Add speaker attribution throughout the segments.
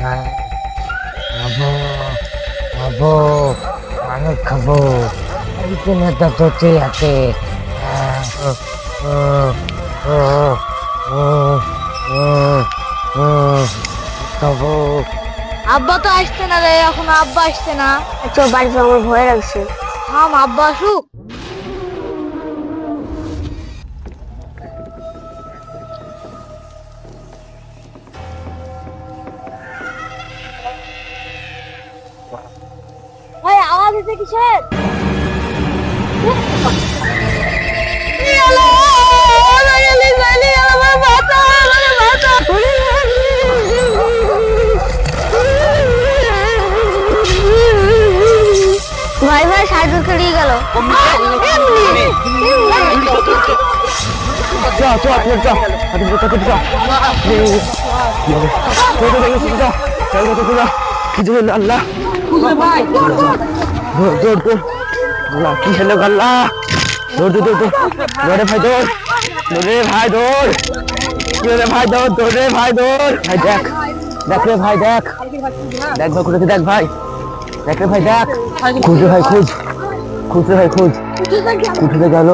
Speaker 1: খাবো খাবো অনেক খাবো নেতা তোতে আছে খাবো।
Speaker 2: আব্বা তো আসছে না রে, এখন আব্বা আসছে না।
Speaker 3: চল বাড়িতে, আমার ভয় লাগছে।
Speaker 2: থাম, আব্বা আসুক। ভাই আওয়াজ হচ্ছে কিসের?
Speaker 3: ভাই ভাই সাইকেল খেলিয়ে গেল।
Speaker 1: আল্লাহ কি হলো আল্লাহ দৌড় দৌড় দৌড় দৌড়ে ভাই দৌড় দৌড়ে ভাই দৌড় দৌড়ে ভাই দৌড় দৌড়ে ভাই দৌড় ভাই দেখ দেখ রে ভাই দেখ দেখ ভাই কোথায় দেখ ভাই দেখ রে ভাই দেখ খুঁজ রে ভাই খুঁজ খুঁজ রে ভাই খুঁজ কোথায় গেল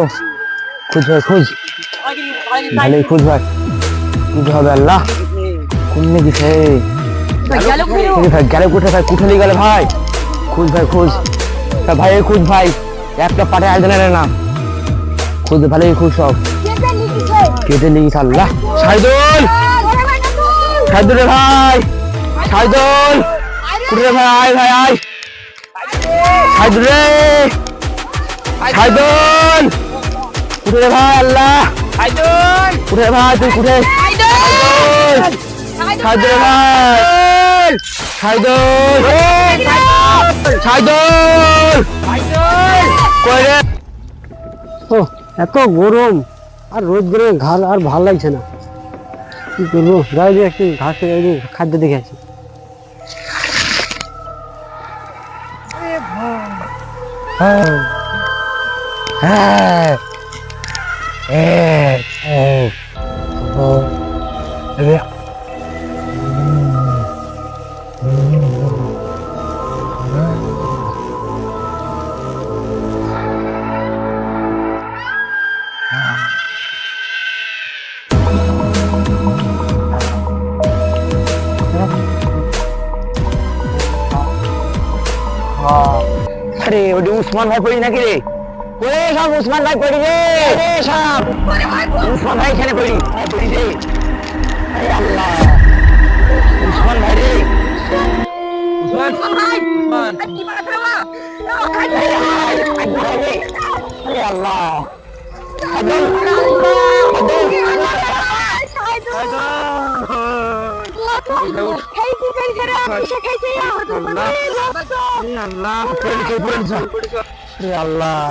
Speaker 1: খুঁজ ভাই খুঁজ ভালোই খুঁজ ভাই খুঁজ হবে আল্লাহ কোনে গেছে ভাই গেল কোথায় ভাই কোথায় নিয়ে গেল ভাই খুঁজ ভাই খুঁজ ভাই খুঁজ ভাই একটা পাটে আয় দিলেন না খুঁজ ভালোই খুঁজ সব কেটে লিখিস আল্লাহ সাইদুল সাইদুল রে ভাই সাইদুল কুড়ে ভাই আয় ভাই আয় সাইদুল রে সাইদুল কুড়ে ভাই আল্লাহ সাইদুল কুড়ে ভাই তুই কুড়ে সাইদুল ভাই সাইদুল সাইদুল কই রে
Speaker 4: ও এত গরম আর রোদ গরমে ঘাল আর ভাল লাগছে না, কি করবো? যাই যে একটু ঘাস খাদ্য দেখে আছি।
Speaker 1: আরে ওটি উসমান ভাই পড়ি নাকি রে ওরে সব উসমান ভাই পড়ি রে রে সব উসমান ভাই এখানে পড়ি পড়ি রে আরে আল্লাহ উসমান ভাই রে উসমান ভাই উসমান কি মারা ফেলা আরে আল্লাহ আল্লাহ